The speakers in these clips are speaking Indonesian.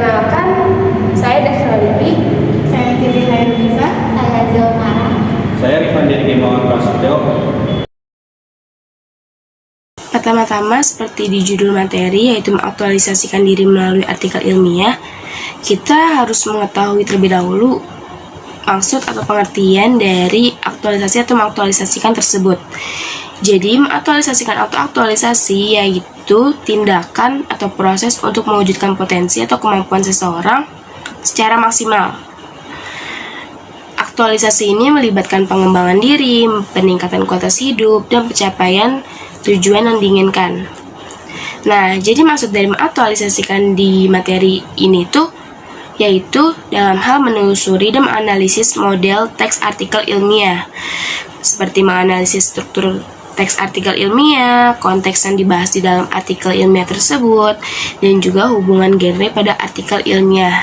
Perkenalkan, saya Dasra Lipi. Saya Siti Hairunisa. Saya Zilmara. Saya Rifandi Rigimawan Prasetyo. Pertama-tama, seperti di judul materi, yaitu mengaktualisasikan diri melalui artikel ilmiah, kita harus mengetahui terlebih dahulu maksud atau pengertian dari aktualisasi atau mengaktualisasikan tersebut. Jadi, mengaktualisasikan atau aktualisasi yaitu tindakan atau proses untuk mewujudkan potensi atau kemampuan seseorang secara maksimal. Aktualisasi ini melibatkan pengembangan diri, peningkatan kualitas hidup, dan pencapaian tujuan yang diinginkan. Nah, jadi maksud dari mengaktualisasikan di materi ini tuh yaitu dalam hal menelusuri dan menganalisis model teks artikel ilmiah, seperti menganalisis struktur teks artikel ilmiah, konteks yang dibahas di dalam artikel ilmiah tersebut, dan juga hubungan genre pada artikel ilmiah.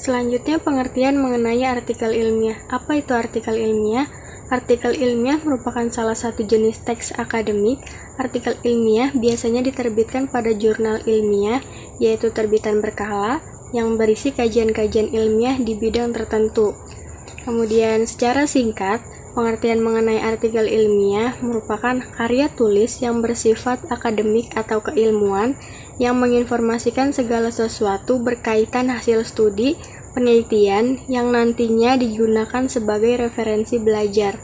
Selanjutnya, pengertian mengenai artikel ilmiah. Apa itu artikel ilmiah? Artikel ilmiah merupakan salah satu jenis teks akademik. Artikel ilmiah biasanya diterbitkan pada jurnal ilmiah, yaitu terbitan berkala, yang berisi kajian-kajian ilmiah di bidang tertentu. Kemudian, secara singkat, pengertian mengenai artikel ilmiah merupakan karya tulis yang bersifat akademik atau keilmuan yang menginformasikan segala sesuatu berkaitan hasil studi, penelitian yang nantinya digunakan sebagai referensi belajar.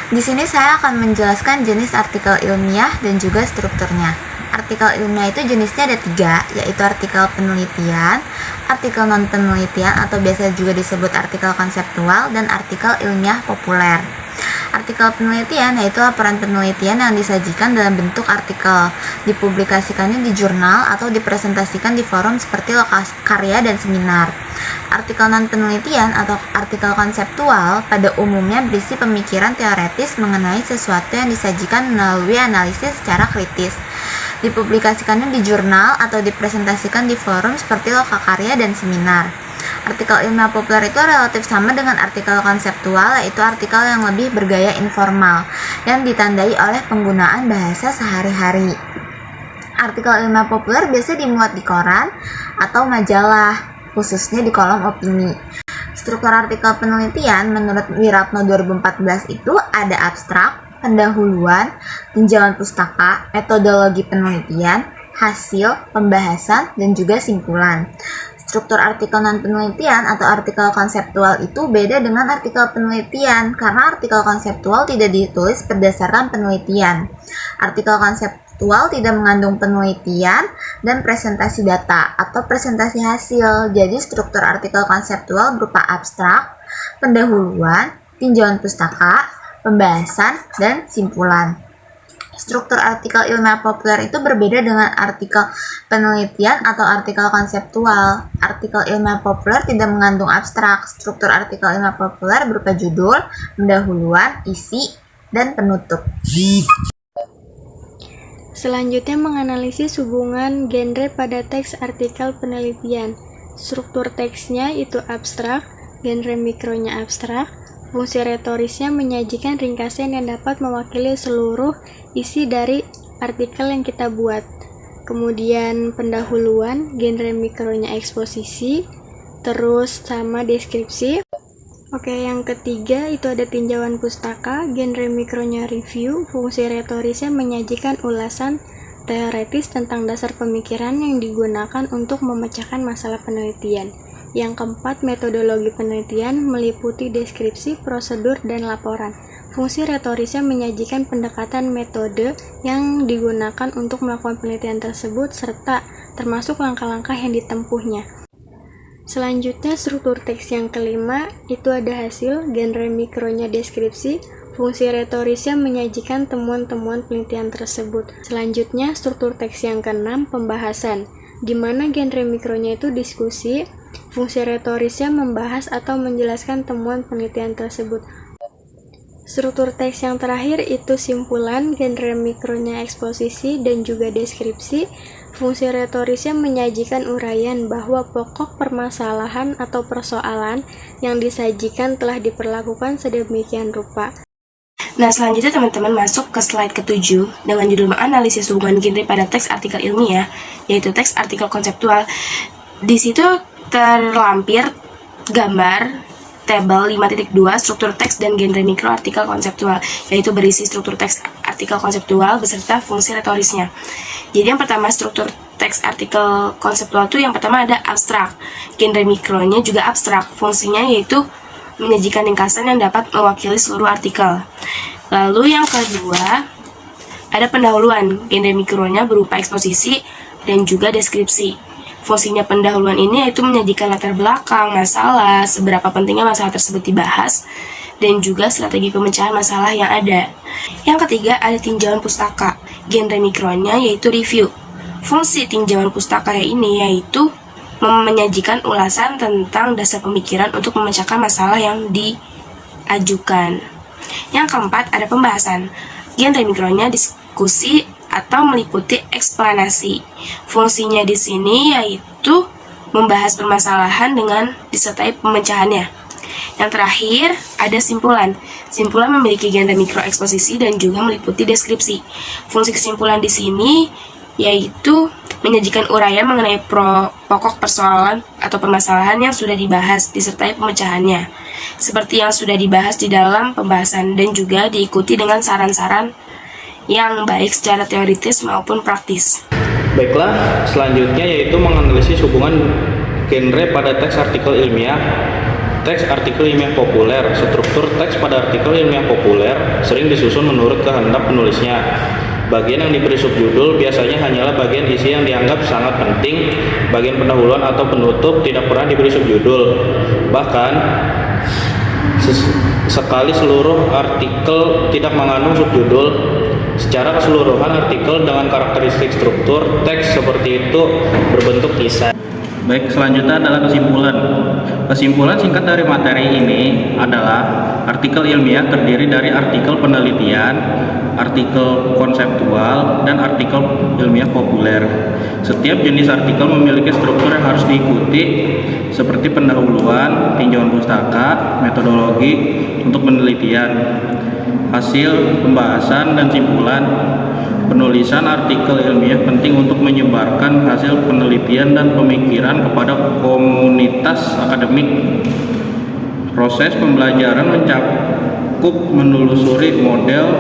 Di sini saya akan menjelaskan jenis artikel ilmiah dan juga strukturnya. Artikel ilmiah itu jenisnya ada 3, yaitu artikel penelitian, artikel non-penelitian atau biasa juga disebut artikel konseptual, dan artikel ilmiah populer. Artikel penelitian yaitu laporan penelitian yang disajikan dalam bentuk artikel, dipublikasikannya di jurnal atau dipresentasikan di forum seperti lokasi karya dan seminar. Artikel non-penelitian atau artikel konseptual pada umumnya berisi pemikiran teoretis mengenai sesuatu yang disajikan melalui analisis secara kritis. Dipublikasikannya di jurnal atau dipresentasikan di forum seperti lokakarya dan seminar. Artikel ilmiah populer itu relatif sama dengan artikel konseptual, yaitu artikel yang lebih bergaya informal, yang ditandai oleh penggunaan bahasa sehari-hari. Artikel ilmiah populer biasa dimuat di koran atau majalah, khususnya di kolom opini. Struktur artikel penelitian menurut Wiratno 2014 itu ada abstrak, pendahuluan, tinjauan pustaka, metodologi penelitian, hasil, pembahasan, dan juga simpulan. Struktur artikel non-penelitian atau artikel konseptual itu beda dengan artikel penelitian karena artikel konseptual tidak ditulis berdasarkan penelitian. Artikel konseptual tidak mengandung penelitian dan presentasi data atau presentasi hasil. Jadi struktur artikel konseptual berupa abstrak, pendahuluan, tinjauan pustaka, pembahasan, dan simpulan. Struktur artikel ilmiah populer itu berbeda dengan artikel penelitian atau artikel konseptual. Artikel ilmiah populer tidak mengandung abstrak. Struktur artikel ilmiah populer berupa judul, pendahuluan, isi, dan penutup. Selanjutnya, menganalisis hubungan genre pada teks artikel penelitian. Struktur teksnya itu abstrak, genre mikronya abstrak. Fungsi retorisnya menyajikan ringkasan yang dapat mewakili seluruh isi dari artikel yang kita buat. Kemudian pendahuluan, genre mikronya eksposisi, terus sama deskripsi. Oke, yang ketiga itu ada tinjauan pustaka, genre mikronya review. Fungsi retorisnya menyajikan ulasan teoretis tentang dasar pemikiran yang digunakan untuk memecahkan masalah penelitian. Yang keempat, metodologi penelitian meliputi deskripsi, prosedur, dan laporan. Fungsi retorisnya menyajikan pendekatan metode yang digunakan untuk melakukan penelitian tersebut serta termasuk langkah-langkah yang ditempuhnya. Selanjutnya, struktur teks yang kelima itu ada hasil, genre mikronya deskripsi. Fungsi retorisnya menyajikan temuan-temuan penelitian tersebut. Selanjutnya, struktur teks yang keenam, pembahasan, di mana genre mikronya itu diskusi. Fungsi retorisnya membahas atau menjelaskan temuan penelitian tersebut. Struktur teks yang terakhir itu simpulan, genre mikronya eksposisi dan juga deskripsi. Fungsi retorisnya menyajikan uraian bahwa pokok permasalahan atau persoalan yang disajikan telah diperlakukan sedemikian rupa. Nah, selanjutnya teman-teman masuk ke slide ke-7 dengan judul menganalisis hubungan genre pada teks artikel ilmiah, yaitu teks artikel konseptual. Di situ terlampir gambar tabel 5.2 struktur teks dan genre mikro artikel konseptual, yaitu berisi struktur teks artikel konseptual beserta fungsi retorisnya. Jadi yang pertama struktur teks artikel konseptual itu yang pertama ada abstrak, genre mikronya juga abstrak, fungsinya yaitu menyajikan ringkasan yang dapat mewakili seluruh artikel. Lalu yang kedua ada pendahuluan, genre mikronya berupa eksposisi dan juga deskripsi. Fungsinya pendahuluan ini yaitu menyajikan latar belakang masalah, seberapa pentingnya masalah tersebut dibahas, dan juga strategi pemecahan masalah yang ada. Yang ketiga ada tinjauan pustaka, genre mikronya yaitu review. Fungsi tinjauan pustaka ini yaitu menyajikan ulasan tentang dasar pemikiran untuk memecahkan masalah yang diajukan. Yang keempat ada pembahasan, genre mikronya diskusi atau meliputi eksplanasi. Fungsinya di sini yaitu membahas permasalahan dengan disertai pemecahannya. Yang terakhir ada simpulan. Simpulan memiliki genre mikro eksposisi dan juga meliputi deskripsi. Fungsi kesimpulan di sini yaitu menyajikan uraian mengenai pokok persoalan atau permasalahan yang sudah dibahas disertai pemecahannya, seperti yang sudah dibahas di dalam pembahasan, dan juga diikuti dengan saran-saran yang baik secara teoritis maupun praktis. Baiklah, selanjutnya yaitu menganalisis hubungan genre pada teks artikel ilmiah. Teks artikel ilmiah populer. Struktur teks pada artikel ilmiah populer sering disusun menurut kehendak penulisnya. Bagian yang diberi subjudul biasanya hanyalah bagian isi yang dianggap sangat penting. Bagian pendahuluan atau penutup tidak pernah diberi subjudul. Bahkan sekali seluruh artikel tidak mengandung subjudul. Secara keseluruhan artikel dengan karakteristik struktur teks seperti itu berbentuk kisah. Baik, selanjutnya adalah kesimpulan. Kesimpulan singkat dari materi ini adalah artikel ilmiah terdiri dari artikel penelitian, artikel konseptual, dan artikel ilmiah populer. Setiap jenis artikel memiliki struktur yang harus diikuti, seperti pendahuluan, tinjauan pustaka, metodologi untuk penelitian, hasil pembahasan, dan simpulan. Penulisan artikel ilmiah penting untuk menyebarkan hasil penelitian dan pemikiran kepada komunitas akademik. Proses pembelajaran mencakup menelusuri model,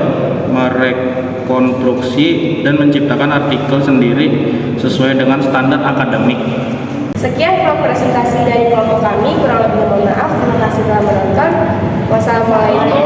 merekonstruksi, dan menciptakan artikel sendiri sesuai dengan standar akademik. Sekian vlog presentasi dari kelompok kami. Kurang lebih mohon maaf. Terima kasih telah menonton. Wassalamualaikum